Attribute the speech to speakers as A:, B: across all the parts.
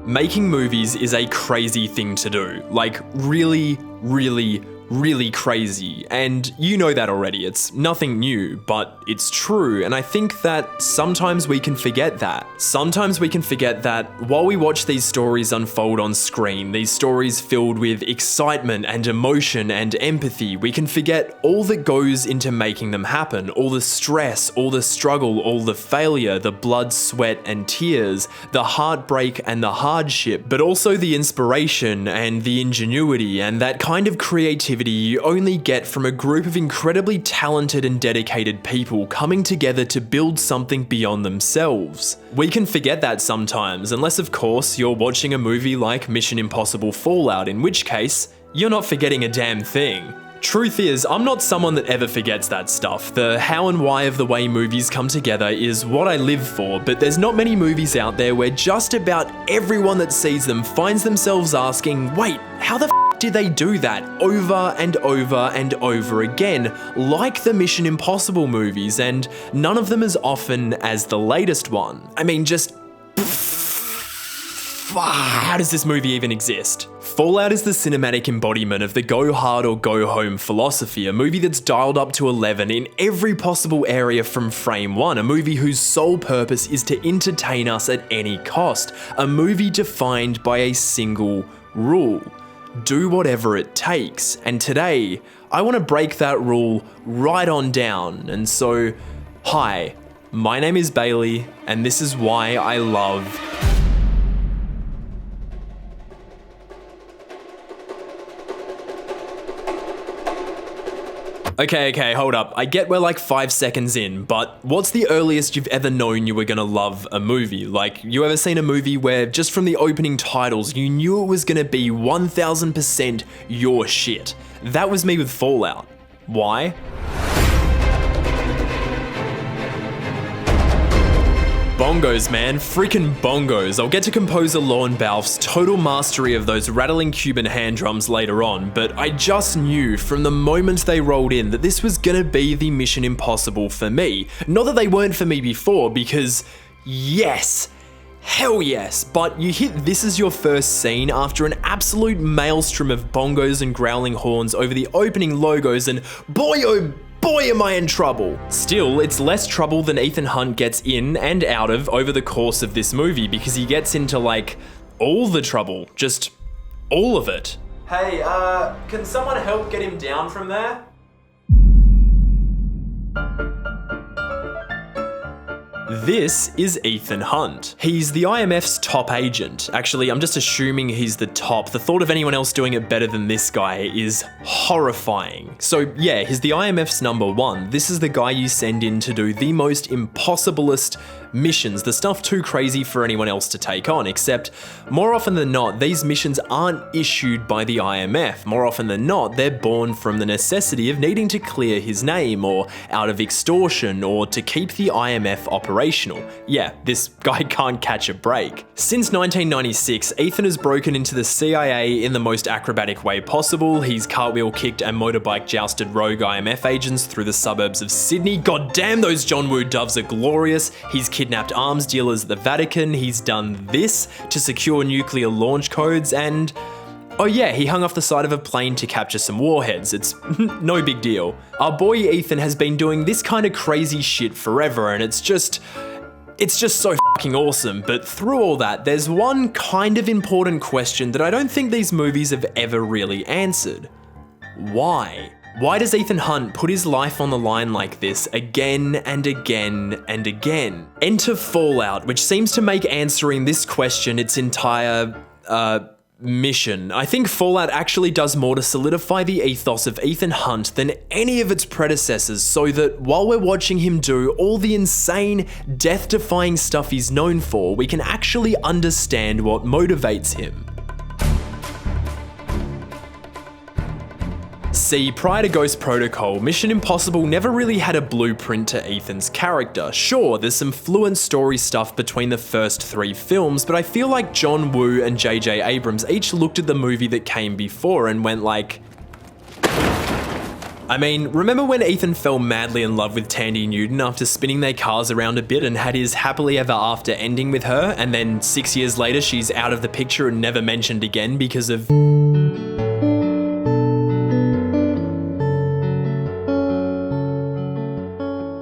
A: Making movies is a crazy thing to do. Like, really, really, really crazy. And you know that already. It's nothing new, but it's true. And I think that sometimes we can forget that. Sometimes we can forget that while we watch these stories unfold on screen, these stories filled with excitement and emotion and empathy, we can forget all that goes into making them happen. All the stress, all the struggle, all the failure, the blood, sweat, and tears, the heartbreak and the hardship, but also the inspiration and the ingenuity and that kind of creativity you only get from a group of incredibly talented and dedicated people coming together to build something beyond themselves. We can forget that sometimes, unless of course you're watching a movie like Mission Impossible Fallout, in which case, you're not forgetting a damn thing. Truth is, I'm not someone that ever forgets that stuff. The how and why of the way movies come together is what I live for, but there's not many movies out there where just about everyone that sees them finds themselves asking, wait, how the did they do that over and over and over again, like the Mission Impossible movies, and none of them as often as the latest one. I mean, just how does this movie even exist? Fallout is the cinematic embodiment of the go hard or go home philosophy, a movie that's dialed up to 11 in every possible area from frame one, a movie whose sole purpose is to entertain us at any cost, a movie defined by a single rule. Do whatever it takes. And today, I want to break that rule right on down. And so, hi, my name is Bailey, and this is why I love... Okay, hold up. I get we're like 5 seconds in, but what's the earliest you've ever known you were gonna love a movie? Like, you ever seen a movie where just from the opening titles, you knew it was gonna be 1000% your shit? That was me with Fallout. Why? Bongos, man, freaking bongos. I'll get to composer Lorne Balfe's total mastery of those rattling Cuban hand drums later on, but I just knew from the moment they rolled in that this was gonna be the Mission Impossible for me. Not that they weren't for me before, because yes, hell yes, but you hit this as your first scene after an absolute maelstrom of bongos and growling horns over the opening logos, and boy oh boy am I in trouble. Still, it's less trouble than Ethan Hunt gets in and out of over the course of this movie, because he gets into like all the trouble, just all of it. Hey, can someone help get him down from there? This is Ethan Hunt. He's the IMF's top agent. Actually, I'm just assuming he's the top. The thought of anyone else doing it better than this guy is horrifying. So yeah, he's the IMF's number one. This is the guy you send in to do the most impossiblest missions, the stuff too crazy for anyone else to take on, except more often than not, these missions aren't issued by the IMF. More often than not, they're born from the necessity of needing to clear his name, or out of extortion, or to keep the IMF operational. Yeah, this guy can't catch a break. Since 1996, Ethan has broken into the CIA in the most acrobatic way possible. He's cartwheel kicked and motorbike jousted rogue IMF agents through the suburbs of Sydney. God damn, those John Woo doves are glorious. He's kidnapped arms dealers at the Vatican. He's done this to secure nuclear launch codes, and oh yeah, he hung off the side of a plane to capture some warheads. It's no big deal. Our boy Ethan has been doing this kind of crazy shit forever, and it's just so fucking awesome. But through all that, there's one kind of important question that I don't think these movies have ever really answered. Why? Why does Ethan Hunt put his life on the line like this again and again and again? Enter Fallout, which seems to make answering this question its entire, mission. I think Fallout actually does more to solidify the ethos of Ethan Hunt than any of its predecessors, so that while we're watching him do all the insane, death-defying stuff he's known for, we can actually understand what motivates him. See, prior to Ghost Protocol, Mission Impossible never really had a blueprint to Ethan's character. Sure, there's some fluent story stuff between the first 3 films, but I feel like John Woo and J.J. Abrams each looked at the movie that came before and went like, I mean, remember when Ethan fell madly in love with Tandy Newton after spinning their cars around a bit and had his happily ever after ending with her, and then 6 years later she's out of the picture and never mentioned again because of...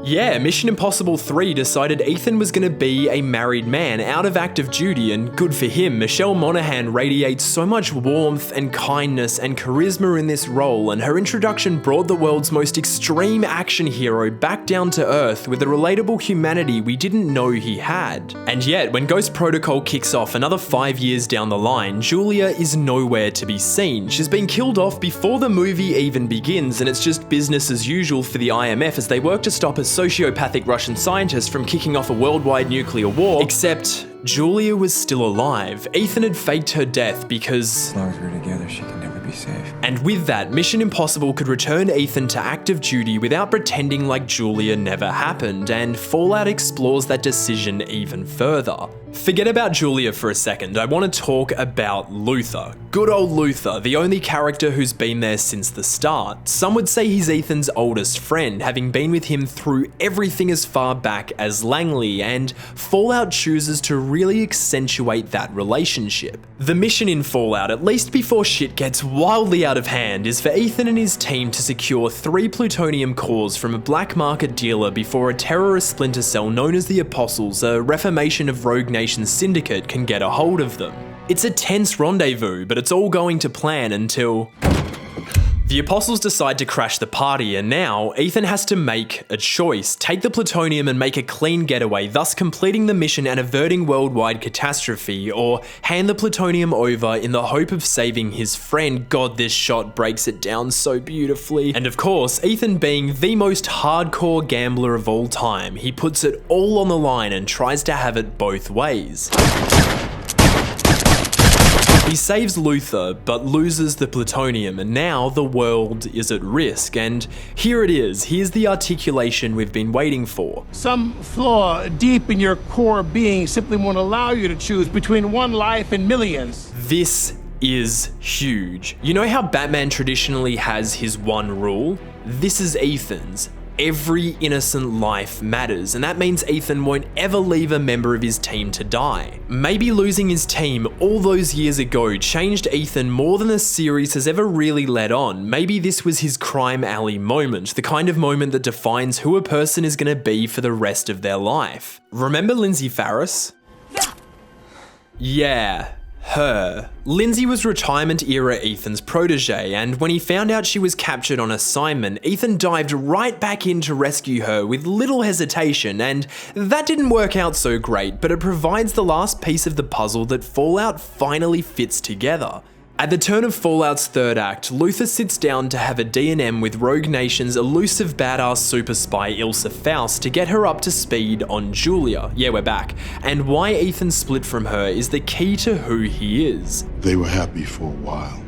A: Yeah, Mission Impossible 3 decided Ethan was going to be a married man out of active duty, and good for him. Michelle Monaghan radiates so much warmth and kindness and charisma in this role, and her introduction brought the world's most extreme action hero back down to earth with a relatable humanity we didn't know he had. And yet, when Ghost Protocol kicks off another 5 years down the line, Julia is nowhere to be seen. She's been killed off before the movie even begins, and it's just business as usual for the IMF as they work to stop a sociopathic Russian scientist from kicking off a worldwide nuclear war, except Julia was still alive. Ethan had faked her death because...
B: As long as we're together, she can never be safe.
A: And with that, Mission Impossible could return Ethan to active duty without pretending like Julia never happened, and Fallout explores that decision even further. Forget about Julia for a second, I want to talk about Luther. Good old Luther, the only character who's been there since the start. Some would say he's Ethan's oldest friend, having been with him through everything as far back as Langley, and Fallout chooses to really accentuate that relationship. The mission in Fallout, at least before shit gets wildly out of hand, is for Ethan and his team to secure 3 plutonium cores from a black market dealer before a terrorist splinter cell known as the Apostles, a reformation of Rogue Nation's syndicate, can get a hold of them. It's a tense rendezvous, but it's all going to plan until... The Apostles decide to crash the party, and now Ethan has to make a choice. Take the plutonium and make a clean getaway, thus completing the mission and averting worldwide catastrophe, or hand the plutonium over in the hope of saving his friend. God, this shot breaks it down so beautifully. And of course, Ethan being the most hardcore gambler of all time, he puts it all on the line and tries to have it both ways. He saves Luther, but loses the plutonium, and now the world is at risk. And here it is. Here's the articulation we've been waiting for.
C: Some flaw deep in your core being simply won't allow you to choose between one life and millions.
A: This is huge. You know how Batman traditionally has his one rule? This is Ethan's. Every innocent life matters, and that means Ethan won't ever leave a member of his team to die. Maybe losing his team all those years ago changed Ethan more than the series has ever really let on. Maybe this was his crime alley moment, the kind of moment that defines who a person is going to be for the rest of their life. Remember Lindsay Farris? Yeah. Her. Lindsay was retirement-era Ethan's protege, and when he found out she was captured on assignment, Ethan dived right back in to rescue her with little hesitation, and that didn't work out so great, but it provides the last piece of the puzzle that Fallout finally fits together. At the turn of Fallout's third act, Luther sits down to have a D&M with Rogue Nation's elusive badass super spy 𝗖𝗛𝗓𝗡 to get her up to speed on Julia. Yeah, we're back. And why Ethan split from her is the key to who he is.
D: They were happy for a while.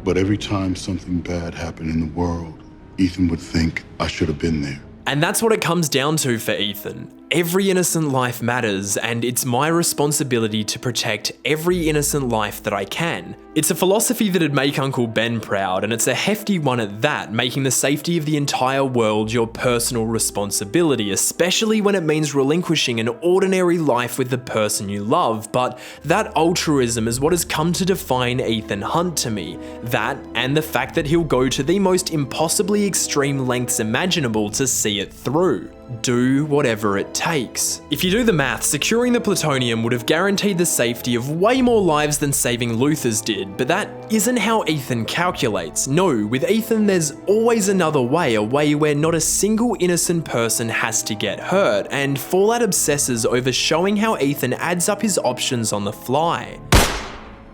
D: But every time something bad happened in the world, Ethan would think, I should have been there.
A: And that's what it comes down to for Ethan. Every innocent life matters, and it's my responsibility to protect every innocent life that I can. It's a philosophy that'd make Uncle Ben proud, and it's a hefty one at that, making the safety of the entire world your personal responsibility, especially when it means relinquishing an ordinary life with the person you love. But that altruism is what has come to define Ethan Hunt to me. That, and the fact that he'll go to the most impossibly extreme lengths imaginable to see it through. Do whatever it takes. If you do the math, securing the plutonium would have guaranteed the safety of way more lives than saving Luther's did, but that isn't how Ethan calculates. No, with Ethan there's always another way, a way where not a single innocent person has to get hurt, and Fallout obsesses over showing how Ethan adds up his options on the fly.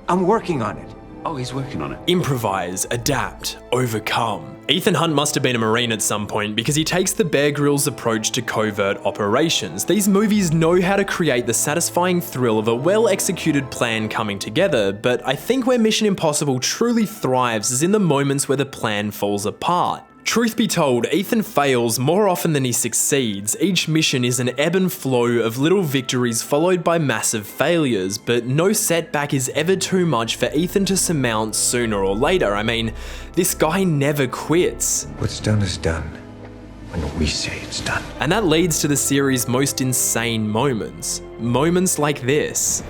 B: I'm working on it. Oh, he's working on it.
A: Improvise, adapt, overcome. Ethan Hunt must have been a Marine at some point because he takes the Bear Grylls approach to covert operations. These movies know how to create the satisfying thrill of a well-executed plan coming together, but I think where Mission Impossible truly thrives is in the moments where the plan falls apart. Truth be told, Ethan fails more often than he succeeds. Each mission is an ebb and flow of little victories followed by massive failures, but no setback is ever too much for Ethan to surmount sooner or later. I mean, this guy never quits.
B: What's done is done when we say it's done.
A: And that leads to the series' most insane moments. Moments like this.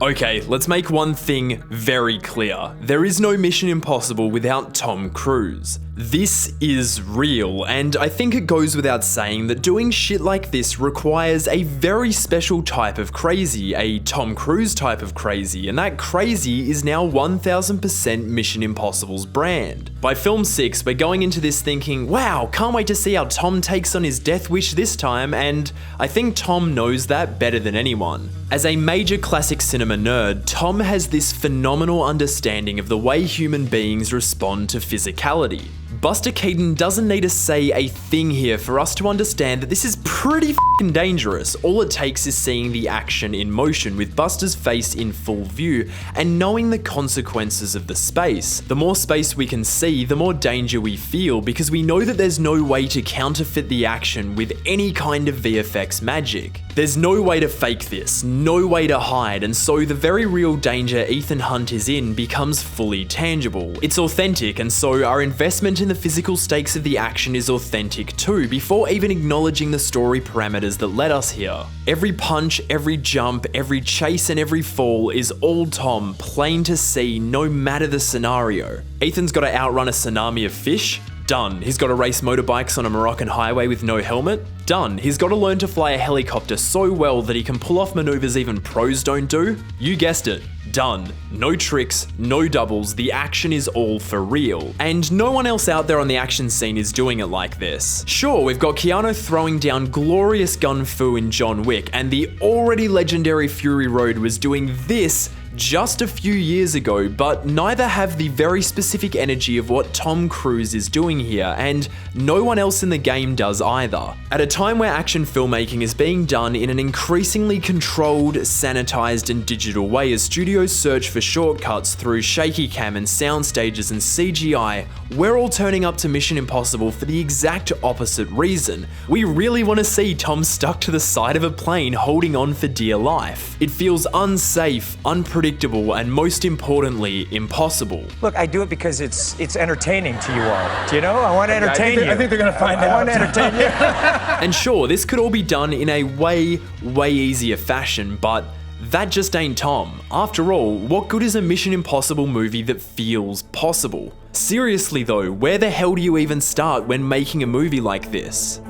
A: Okay, let's make one thing very clear. There is no Mission Impossible without Tom Cruise. This is real, and I think it goes without saying that doing shit like this requires a very special type of crazy, a Tom Cruise type of crazy, and that crazy is now 1000% Mission Impossible's brand. By film 6, we're going into this thinking, wow, can't wait to see how Tom takes on his death wish this time, and I think Tom knows that better than anyone. As a major classic cinema nerd, Tom has this phenomenal understanding of the way human beings respond to physicality. Buster Keaton doesn't need to say a thing here for us to understand that this is pretty f***ing dangerous. All it takes is seeing the action in motion with Buster's face in full view and knowing the consequences of the space. The more space we can see, the more danger we feel because we know that there's no way to counterfeit the action with any kind of VFX magic. There's no way to fake this, no way to hide, and so the very real danger Ethan Hunt is in becomes fully tangible. It's authentic, and so our investment in the physical stakes of the action is authentic too, before even acknowledging the story parameters that led us here. Every punch, every jump, every chase, and every fall is all Tom, plain to see, no matter the scenario. Ethan's got to outrun a tsunami of fish? Done. He's got to race motorbikes on a Moroccan highway with no helmet? Done. He's got to learn to fly a helicopter so well that he can pull off maneuvers even pros don't do? You guessed it. Done. No tricks, no doubles, the action is all for real. And no one else out there on the action scene is doing it like this. Sure, we've got Keanu throwing down glorious gun fu in John Wick, and the already legendary Fury Road was doing this just a few years ago, but neither have the very specific energy of what Tom Cruise is doing here, and no one else in the game does either. At a time where action filmmaking is being done in an increasingly controlled, sanitized, and digital way as studios search for shortcuts through shaky cam and sound stages and CGI, we're all turning up to Mission Impossible for the exact opposite reason. We really want to see Tom stuck to the side of a plane holding on for dear life. It feels unsafe, unpredictable, and most importantly, impossible.
E: Look, I do it because it's entertaining to you all. Do you know? I want to entertain you.
C: I think they're going to find out.
E: I want to entertain you.
A: And sure, this could all be done in a way easier fashion, but that just ain't Tom. After all, what good is a Mission Impossible movie that feels possible? Seriously though, where the hell do you even start when making a movie like this?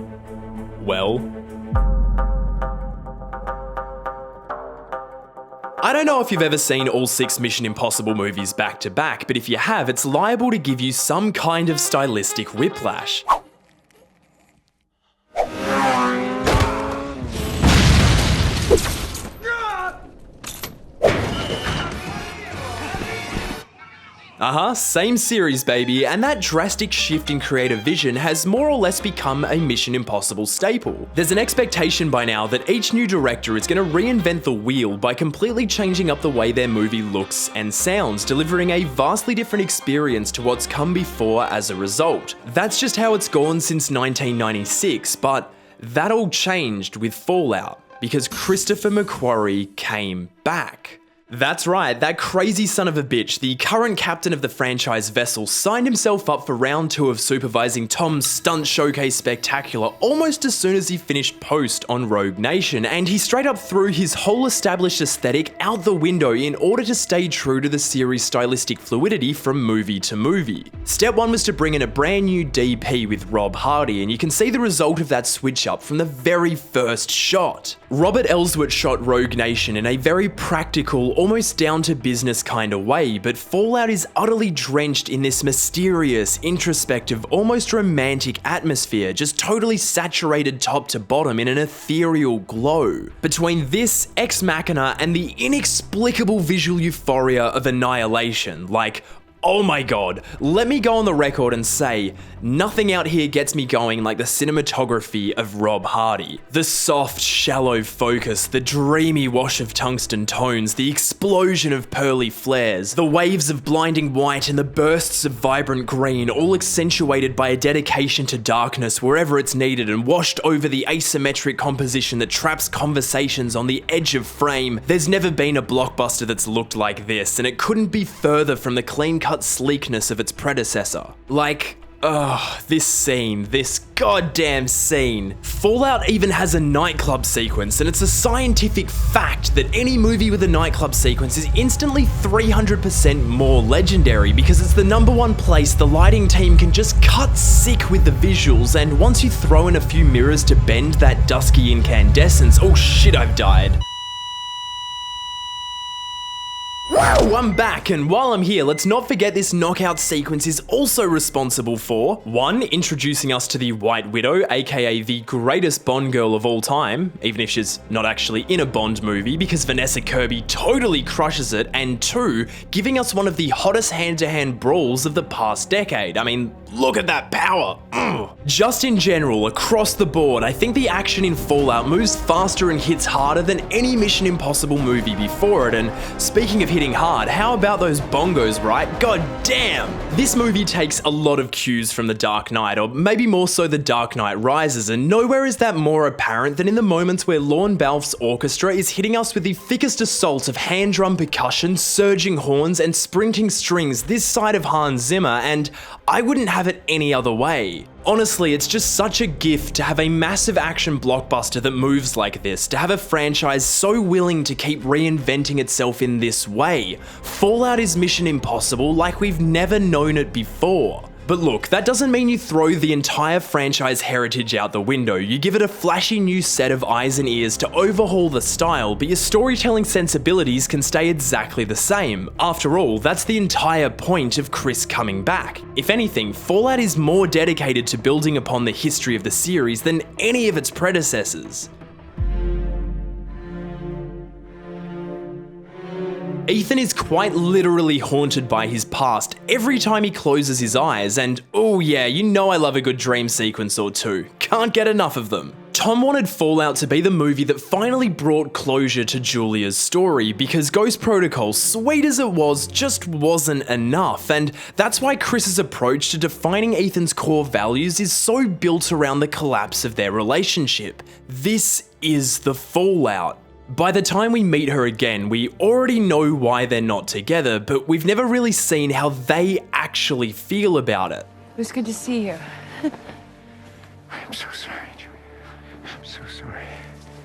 A: Well, I don't know if you've ever seen all 6 Mission Impossible movies back to back, but if you have, it's liable to give you some kind of stylistic whiplash. Same series baby, and that drastic shift in creative vision has more or less become a Mission Impossible staple. There's an expectation by now that each new director is going to reinvent the wheel by completely changing up the way their movie looks and sounds, delivering a vastly different experience to what's come before as a result. That's just how it's gone since 1996, but that all changed with Fallout, because Christopher McQuarrie came back. That's right, that crazy son of a bitch, the current captain of the franchise vessel, signed himself up for round 2 of supervising Tom's stunt showcase spectacular almost as soon as he finished post on Rogue Nation, and he straight up threw his whole established aesthetic out the window in order to stay true to the series' stylistic fluidity from movie to movie. Step 1 was to bring in a brand new DP with Rob Hardy, and you can see the result of that switch up from the very first shot. Robert Elswit shot Rogue Nation in a very practical, almost down to business kind of way, but Fallout is utterly drenched in this mysterious, introspective, almost romantic atmosphere, just totally saturated top to bottom in an ethereal glow. Between this, Ex Machina, and the inexplicable visual euphoria of Annihilation, like, oh my god, let me go on the record and say, nothing out here gets me going like the cinematography of Rob Hardy. The soft, shallow focus, the dreamy wash of tungsten tones, the explosion of pearly flares, the waves of blinding white and the bursts of vibrant green, all accentuated by a dedication to darkness wherever it's needed and washed over the asymmetric composition that traps conversations on the edge of frame. There's never been a blockbuster that's looked like this, and it couldn't be further from the clean-cut sleekness of its predecessor. Like, this scene, this goddamn scene. Fallout even has a nightclub sequence, and it's a scientific fact that any movie with a nightclub sequence is instantly 300% more legendary because it's the #1 place the lighting team can just cut sick with the visuals, and once you throw in a few mirrors to bend that dusky incandescence, oh shit, I've died. Whoa, I'm back, and while I'm here, let's not forget this knockout sequence is also responsible for 1. Introducing us to the White Widow, aka the greatest Bond girl of all time, even if she's not actually in a Bond movie because Vanessa Kirby totally crushes it, and 2. Giving us one of the hottest hand-to-hand brawls of the past decade. I mean, look at that power. Just in general, across the board, I think the action in Fallout moves faster and hits harder than any Mission Impossible movie before it, and speaking of hitting hard, how about those bongos, right? God damn! This movie takes a lot of cues from The Dark Knight, or maybe more so The Dark Knight Rises, and nowhere is that more apparent than in the moments where Lorne Balfe's orchestra is hitting us with the thickest assault of hand drum percussion, surging horns, and sprinting strings this side of Hans Zimmer, and I wouldn't have it any other way. Honestly, it's just such a gift to have a massive action blockbuster that moves like this, to have a franchise so willing to keep reinventing itself in this way. Fallout is Mission Impossible like we've never known it before. But look, that doesn't mean you throw the entire franchise heritage out the window. You give it a flashy new set of eyes and ears to overhaul the style, but your storytelling sensibilities can stay exactly the same. After all, that's the entire point of Chris coming back. If anything, Fallout is more dedicated to building upon the history of the series than any of its predecessors. Ethan is quite literally haunted by his past every time he closes his eyes, and oh yeah, you know I love a good dream sequence or two. Can't get enough of them. Tom wanted Fallout to be the movie that finally brought closure to Julia's story, because Ghost Protocol, sweet as it was, just wasn't enough, and that's why Chris's approach to defining Ethan's core values is so built around the collapse of their relationship. This is the Fallout. By the time we meet her again, we already know why they're not together, but we've never really seen how they actually feel about it.
F: It was good to see you.
B: I'm so sorry, Julia. I'm so sorry.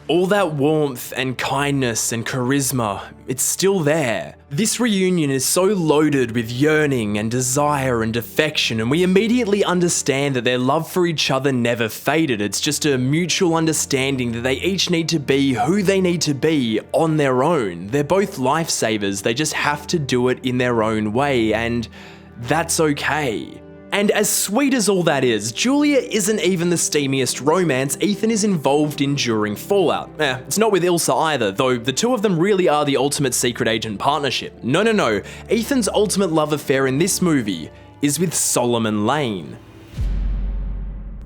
A: All that warmth and kindness and charisma, it's still there. This reunion is so loaded with yearning and desire and affection, and we immediately understand that their love for each other never faded. It's just a mutual understanding that they each need to be who they need to be on their own. They're both lifesavers, they just have to do it in their own way, and that's okay. And as sweet as all that is, Julia isn't even the steamiest romance Ethan is involved in during Fallout. It's not with Ilsa either, though the two of them really are the ultimate secret agent partnership. No. Ethan's ultimate love affair in this movie is with Solomon Lane.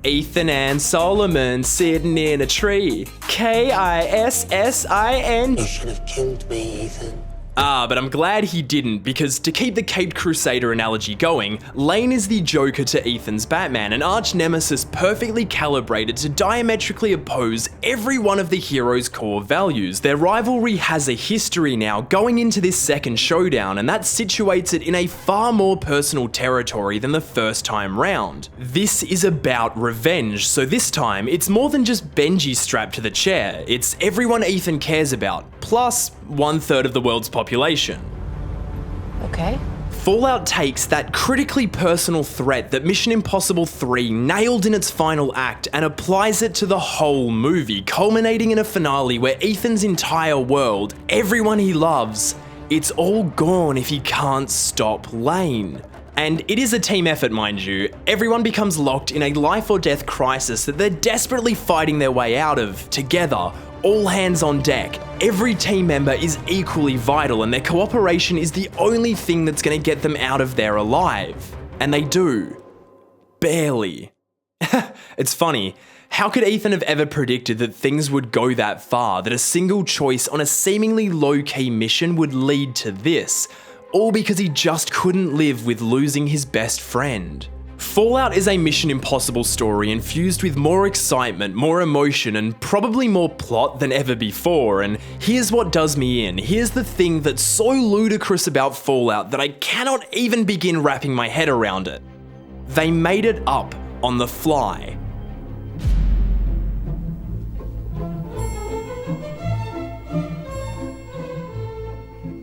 A: Ethan and Solomon sitting in a tree. Kissin.
G: You should have killed me, Ethan.
A: But I'm glad he didn't, because to keep the Caped Crusader analogy going, Lane is the Joker to Ethan's Batman, an arch nemesis perfectly calibrated to diametrically oppose every one of the hero's core values. Their rivalry has a history now going into this second showdown, and that situates it in a far more personal territory than the first time round. This is about revenge, so this time it's more than just Benji strapped to the chair, it's everyone Ethan cares about, plus 1/3 of the world's population.
F: Okay.
A: Fallout takes that critically personal threat that Mission Impossible 3 nailed in its final act and applies it to the whole movie, culminating in a finale where Ethan's entire world, everyone he loves, it's all gone if he can't stop Lane. And it is a team effort, mind you. Everyone becomes locked in a life or death crisis that they're desperately fighting their way out of, together, all hands on deck. Every team member is equally vital and their cooperation is the only thing that's going to get them out of there alive. And they do. Barely. It's funny. How could Ethan have ever predicted that things would go that far, that a single choice on a seemingly low-key mission would lead to this? All because he just couldn't live with losing his best friend. Fallout is a Mission Impossible story infused with more excitement, more emotion, and probably more plot than ever before, and here's what does me in. Here's the thing that's so ludicrous about Fallout that I cannot even begin wrapping my head around it. They made it up on the fly.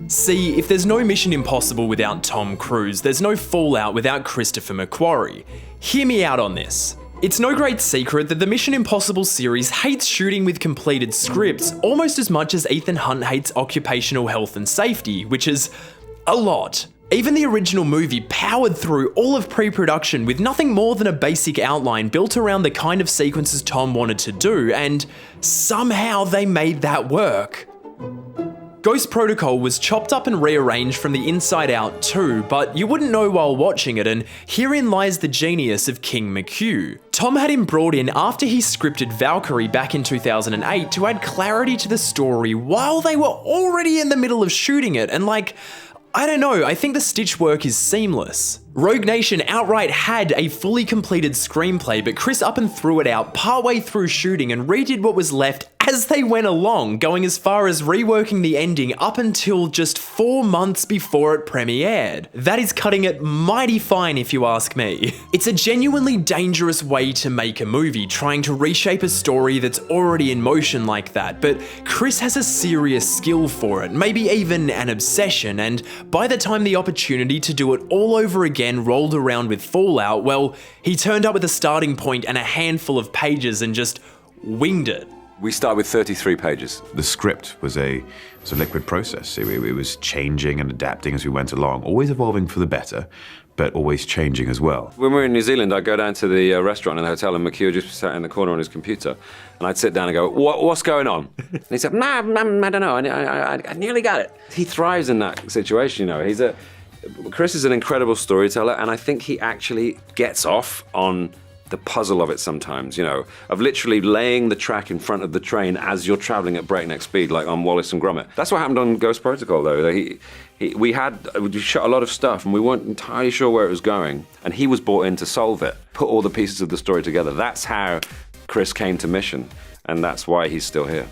A: See, if there's no Mission Impossible without Tom Cruise, there's no Fallout without Christopher McQuarrie. Hear me out on this. It's no great secret that the Mission Impossible series hates shooting with completed scripts almost as much as Ethan Hunt hates occupational health and safety, which is a lot. Even the original movie powered through all of pre-production with nothing more than a basic outline built around the kind of sequences Tom wanted to do, and somehow they made that work. Ghost Protocol was chopped up and rearranged from the inside out too, but you wouldn't know while watching it, and herein lies the genius of King McHugh. Tom had him brought in after he scripted Valkyrie back in 2008 to add clarity to the story while they were already in the middle of shooting it, and I don't know, I think the stitch work is seamless. Rogue Nation outright had a fully completed screenplay, but Chris up and threw it out partway through shooting and redid what was left as they went along, going as far as reworking the ending up until just 4 months before it premiered. That is cutting it mighty fine if you ask me. It's a genuinely dangerous way to make a movie, trying to reshape a story that's already in motion like that, but Chris has a serious skill for it, maybe even an obsession, and by the time the opportunity to do it all over again rolled around with Fallout, well, he turned up with a starting point and a handful of pages and just winged it.
H: We start with 33 pages.
I: The script was a liquid process. It was changing and adapting as we went along, always evolving for the better, but always changing as well.
H: When we were in New Zealand, I'd go down to the restaurant in the hotel and McHugh just sat in the corner on his computer, and I'd sit down and go, what's going on? And he said, I don't know, I nearly got it. He thrives in that situation, you know. Chris is an incredible storyteller, and I think he actually gets off on the puzzle of it sometimes, you know, of literally laying the track in front of the train as you're traveling at breakneck speed, like on Wallace and Gromit. That's what happened on Ghost Protocol, though. We shot a lot of stuff, and we weren't entirely sure where it was going, and he was brought in to solve it, put all the pieces of the story together. That's how Chris came to Mission, and that's why he's still here.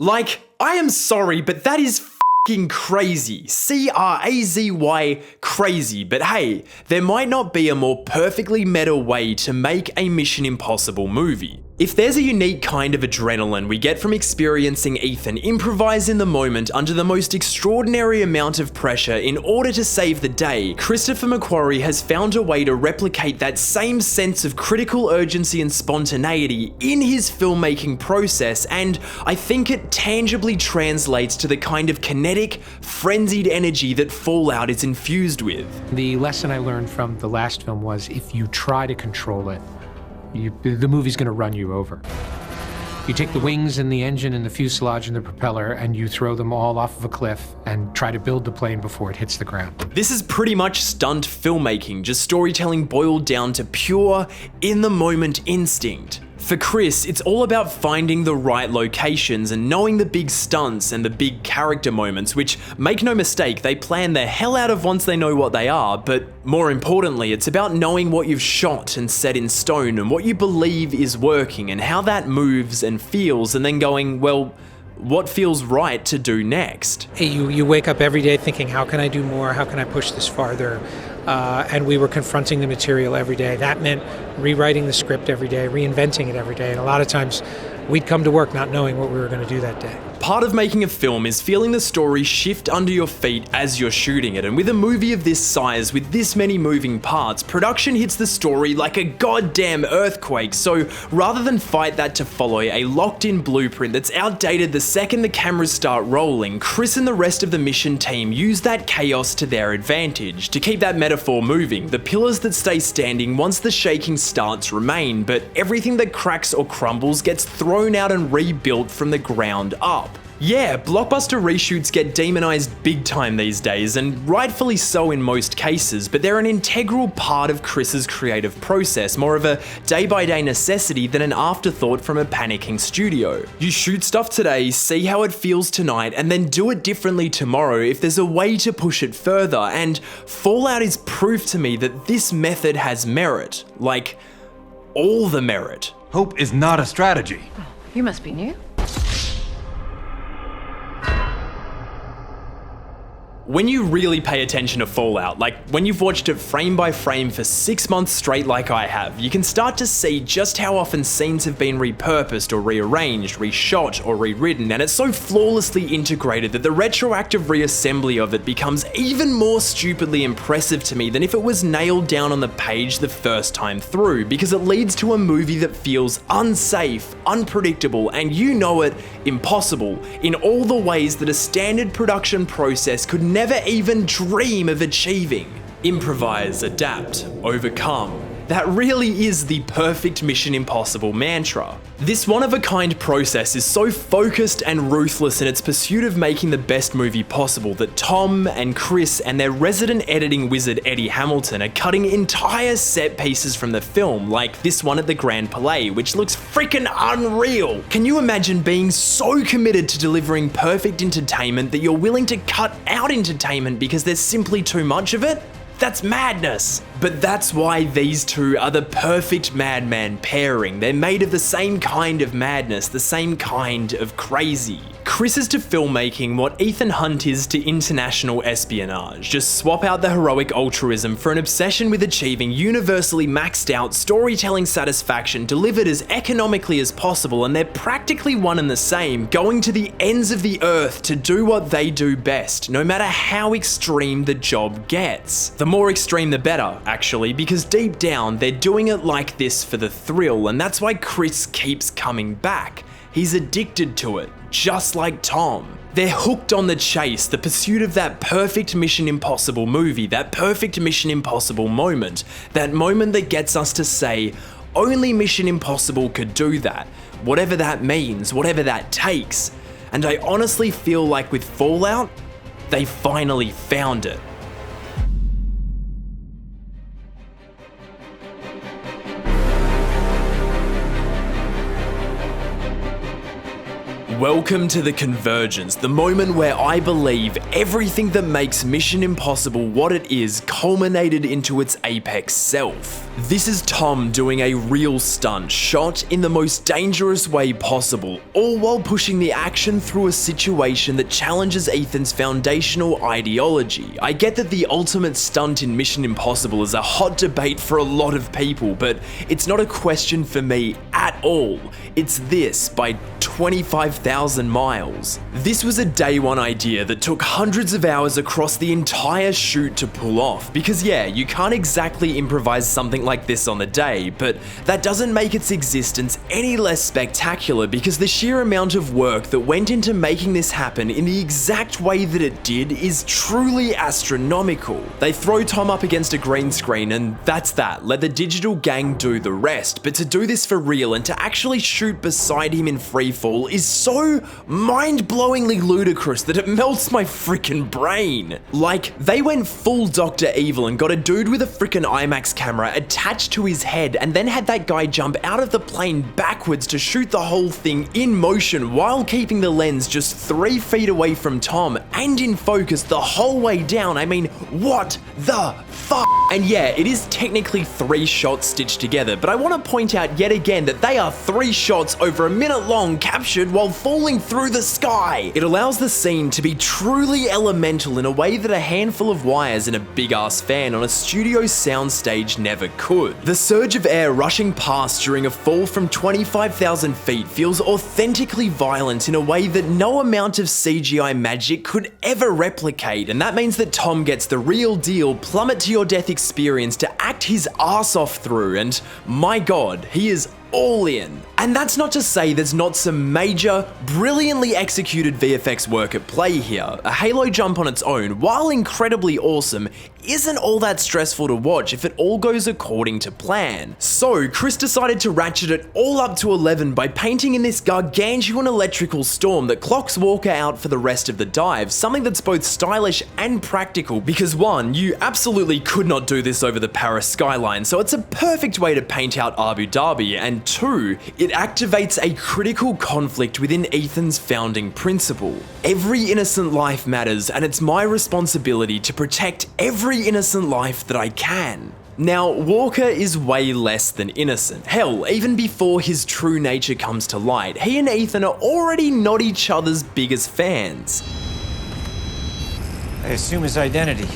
A: I am sorry, but that is f***ing crazy. C-R-A-Z-Y, crazy. But hey, there might not be a more perfectly meta way to make a Mission Impossible movie. If there's a unique kind of adrenaline we get from experiencing Ethan improvise in the moment under the most extraordinary amount of pressure in order to save the day, Christopher McQuarrie has found a way to replicate that same sense of critical urgency and spontaneity in his filmmaking process, and I think it tangibly translates to the kind of kinetic, frenzied energy that Fallout is infused with.
J: The lesson I learned from the last film was if you try to control it, the movie's gonna run you over. You take the wings and the engine and the fuselage and the propeller and you throw them all off of a cliff and try to build the plane before it hits the ground. This is pretty much stunt filmmaking, just storytelling boiled down to pure, in-the-moment instinct. For Chris, it's all about finding the right locations and knowing the big stunts and the big character moments, which, make no mistake, they plan the hell out of once they know what they are, but more importantly, it's about knowing what you've shot and set in stone and what you believe is working and how that moves and feels, and then going, well, what feels right to do next? You wake up every day thinking, how can I do more? How can I push this farther? And we were confronting the material every day. That meant rewriting the script every day, reinventing it every day. And a lot of times we'd come to work not knowing what we were going to do that day.
A: Part of making a film is feeling the story shift under your feet as you're shooting it, and with a movie of this size, with this many moving parts, production hits the story like a goddamn earthquake. So rather than fight that to follow a locked-in blueprint that's outdated the second the cameras start rolling, Chris and the rest of the mission team use that chaos to their advantage. To keep that metaphor moving, the pillars that stay standing once the shaking starts remain, but everything that cracks or crumbles gets thrown out and rebuilt from the ground up. Yeah, blockbuster reshoots get demonized big time these days, and rightfully so in most cases, but they're an integral part of Chris's creative process, more of a day-by-day necessity than an afterthought from a panicking studio. You shoot stuff today, see how it feels tonight, and then do it differently tomorrow if there's a way to push it further, and Fallout is proof to me that this method has merit. Like, all the merit.
K: Hope is not a strategy.
F: You must be new.
A: When you really pay attention to Fallout, like when you've watched it frame by frame for 6 months straight like I have, you can start to see just how often scenes have been repurposed or rearranged, reshot or rewritten, and it's so flawlessly integrated that the retroactive reassembly of it becomes even more stupidly impressive to me than if it was nailed down on the page the first time through, because it leads to a movie that feels unsafe, unpredictable, and you know it, impossible, in all the ways that a standard production process could never even dream of achieving. Improvise, adapt, overcome. That really is the perfect Mission Impossible mantra. This one-of-a-kind process is so focused and ruthless in its pursuit of making the best movie possible that Tom and Chris and their resident editing wizard Eddie Hamilton are cutting entire set pieces from the film, like this one at the Grand Palais, which looks freaking unreal. Can you imagine being so committed to delivering perfect entertainment that you're willing to cut out entertainment because there's simply too much of it? That's madness. But that's why these two are the perfect madman pairing. They're made of the same kind of madness, the same kind of crazy. Chris is to filmmaking what Ethan Hunt is to international espionage. Just swap out the heroic altruism for an obsession with achieving universally maxed out storytelling satisfaction delivered as economically as possible, and they're practically one and the same, going to the ends of the earth to do what they do best, no matter how extreme the job gets. The more extreme the better, actually, because deep down they're doing it like this for the thrill, and that's why Chris keeps coming back. He's addicted to it, just like Tom. They're hooked on the chase, the pursuit of that perfect Mission Impossible movie, that perfect Mission Impossible moment, that moment that gets us to say, only Mission Impossible could do that, whatever that means, whatever that takes. And I honestly feel like with Fallout, they finally found it. Welcome to the convergence, the moment where I believe everything that makes Mission Impossible what it is culminated into its apex self. This is Tom doing a real stunt, shot in the most dangerous way possible, all while pushing the action through a situation that challenges Ethan's foundational ideology. I get that the ultimate stunt in Mission Impossible is a hot debate for a lot of people, but it's not a question for me at all. It's this by 25,000 miles. This was a day one idea that took hundreds of hours across the entire shoot to pull off, because yeah, you can't exactly improvise something like this on the day, but that doesn't make its existence any less spectacular because the sheer amount of work that went into making this happen in the exact way that it did is truly astronomical. They throw Tom up against a green screen and that's that. Let the digital gang do the rest, but to do this for real and to actually shoot beside him in freefall is so mind-blowingly ludicrous that it melts my freaking brain. Like, they went full Dr. Evil and got a dude with a freaking IMAX camera attached to his head and then had that guy jump out of the plane backwards to shoot the whole thing in motion while keeping the lens just 3 feet away from Tom and in focus the whole way down. I mean, what the fuck? And yeah, it is technically 3 shots stitched together, but I want to point out yet again that they are 3 shots over a minute long captured while falling through the sky. It allows the scene to be truly elemental in a way that a handful of wires and a big ass fan on a studio soundstage never could. could. The surge of air rushing past during a fall from 25,000 feet feels authentically violent in a way that no amount of CGI magic could ever replicate, and that means that Tom gets the real deal plummet to your death experience to act his ass off through, and my god, he is all in. And that's not to say there's not some major, brilliantly executed VFX work at play here. A Halo jump on its own, while incredibly awesome, isn't all that stressful to watch if it all goes according to plan. So Chris decided to ratchet it all up to 11 by painting in this gargantuan electrical storm that clocks Walker out for the rest of the dive, something that's both stylish and practical, because one, you absolutely could not do this over the Paris skyline, so it's a perfect way to paint out Abu Dhabi, and two, it activates a critical conflict within Ethan's founding principle. Every innocent life matters, and it's my responsibility to protect every innocent life that I can. Now, Walker is way less than innocent. Hell, even before his true nature comes to light, he and Ethan are already not each other's biggest fans.
E: I assume his identity.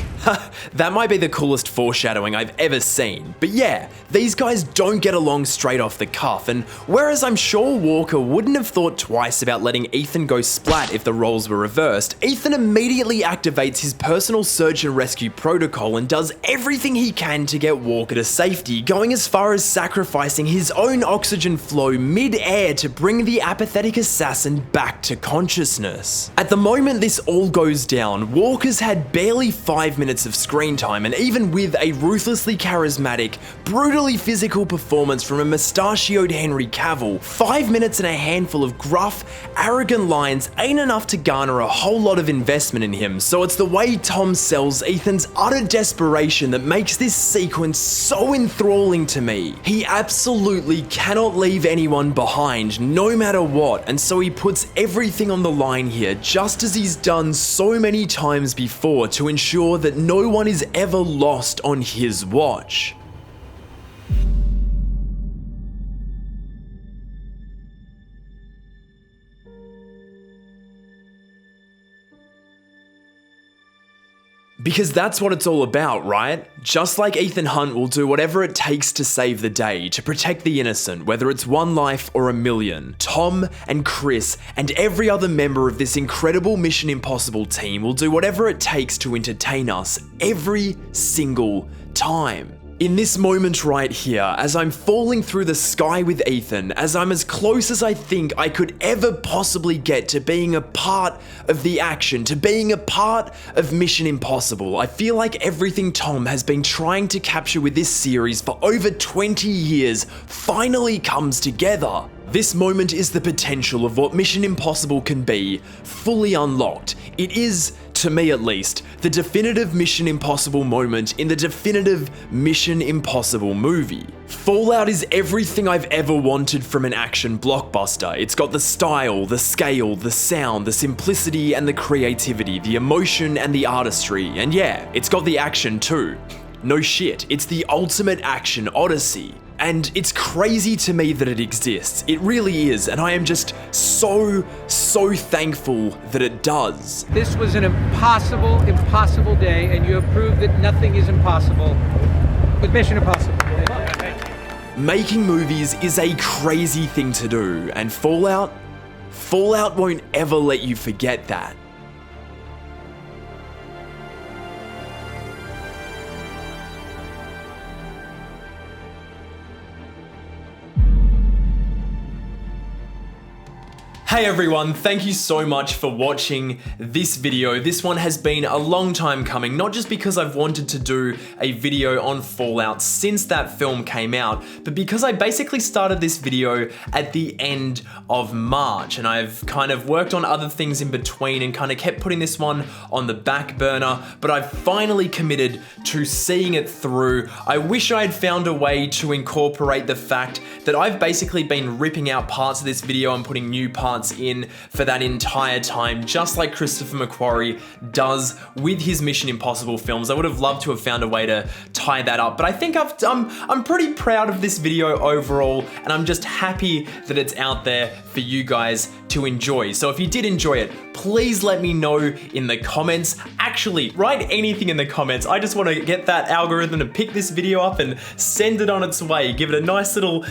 A: That might be the coolest foreshadowing I've ever seen. But yeah, these guys don't get along straight off the cuff, and whereas I'm sure Walker wouldn't have thought twice about letting Ethan go splat if the roles were reversed, Ethan immediately activates his personal search and rescue protocol and does everything he can to get Walker to safety, going as far as sacrificing his own oxygen flow mid-air to bring the apathetic assassin back to consciousness. At the moment this all goes down, Walker's had barely 5 minutes of screen time, and even with a ruthlessly charismatic, brutally physical performance from a mustachioed Henry Cavill, 5 minutes and a handful of gruff, arrogant lines ain't enough to garner a whole lot of investment in him, so it's the way Tom sells Ethan's utter desperation that makes this sequence so enthralling to me. He absolutely cannot leave anyone behind, no matter what, and so he puts everything on the line here, just as he's done so many times before, to ensure that no one is ever lost on his watch. Because that's what it's all about, right? Just like Ethan Hunt will do whatever it takes to save the day, to protect the innocent, whether it's one life or a million, Tom and Chris and every other member of this incredible Mission Impossible team will do whatever it takes to entertain us every single time. In this moment right here, as I'm falling through the sky with Ethan, as I'm as close as I think I could ever possibly get to being a part of the action, to being a part of Mission Impossible, I feel like everything Tom has been trying to capture with this series for over 20 years finally comes together. This moment is the potential of what Mission Impossible can be, fully unlocked. It is, to me at least, the definitive Mission Impossible moment in the definitive Mission Impossible movie. Fallout is everything I've ever wanted from an action blockbuster. It's got the style, the scale, the sound, the simplicity and the creativity, the emotion and the artistry, and yeah, it's got the action too. No shit, it's the ultimate action Odyssey. And it's crazy to me that it exists. It really is, and I am just so thankful that it does.
J: This was an impossible day, and you have proved that nothing is impossible with Mission Impossible.
A: Making movies is a crazy thing to do, and Fallout won't ever let you forget that. Hey everyone, thank you so much for watching this video. This one has been a long time coming, not just because I've wanted to do a video on Fallout since that film came out, but because I basically started this video at the end of March, and I've kind of worked on other things in between and kind of kept putting this one on the back burner, but I've finally committed to seeing it through. I wish I had found a way to incorporate the fact that I've basically been ripping out parts of this video and putting new parts parts in for that entire time, just like Christopher McQuarrie does with his Mission Impossible films. I would have loved to have found a way to tie that up, but I think I'm pretty proud of this video overall, and I'm just happy that it's out there for you guys to enjoy. So if you did enjoy it, please let me know in the comments. Actually, write anything in the comments. I just want to get that algorithm to pick this video up and send it on its way. Give it a nice little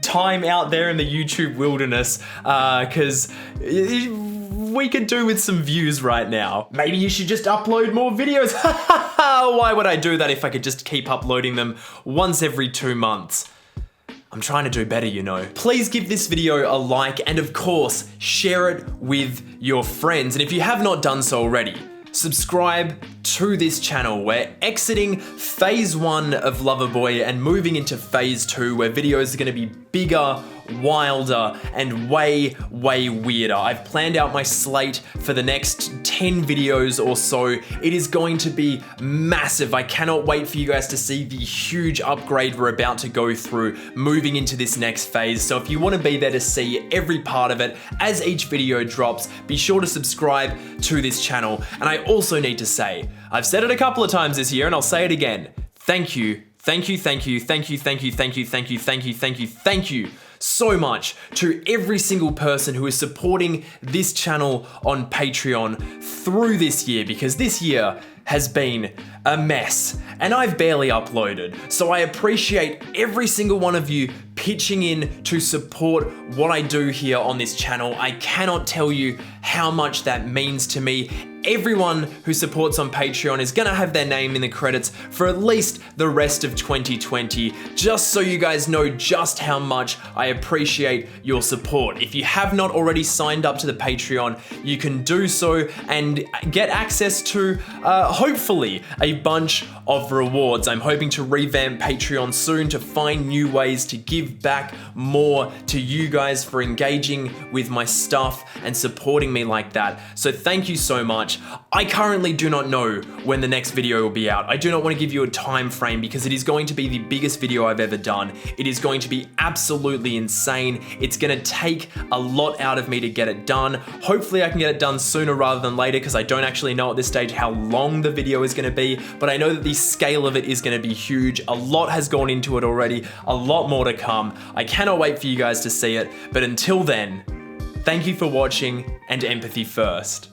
A: time out there in the YouTube wilderness, because we could do with some views right now. Maybe you should just upload more videos. Why would I do that if I could just keep uploading them once every 2 months? I'm trying to do better, you know. Please give this video a like, and of course, share it with your friends. And if you have not done so already, subscribe to this channel. We're exiting phase 1 of Loverboy and moving into phase 2, where videos are gonna be bigger, wilder, and way weirder. I've planned out my slate for the next 10 videos or so. It is going to be massive. I cannot wait for you guys to see the huge upgrade we're about to go through moving into this next phase. So if you want to be there to see every part of it as each video drops, be sure to subscribe to this channel. And I also need to say, I've said it a couple of times this year and I'll say it again. Thank you so much to every single person who is supporting this channel on Patreon through this year, because this year has been a mess and I've barely uploaded. So I appreciate every single one of you pitching in to support what I do here on this channel. I cannot tell you how much that means to me. Everyone who supports on Patreon is gonna have their name in the credits for at least the rest of 2020, just so you guys know just how much I appreciate your support. If you have not already signed up to the Patreon, you can do so and get access to, hopefully, a bunch of rewards. I'm hoping to revamp Patreon soon to find new ways to give back more to you guys for engaging with my stuff and supporting me like that. So thank you so much. I currently do not know when the next video will be out. I do not want to give you a time frame because it is going to be the biggest video I've ever done. It is going to be absolutely insane. It's going to take a lot out of me to get it done. Hopefully I can get it done sooner rather than later, because I don't actually know at this stage how long the video is going to be, but I know that the scale of it is going to be huge. A lot has gone into it already, a lot more to come. I cannot wait for you guys to see it, but until then, thank you for watching, and empathy first.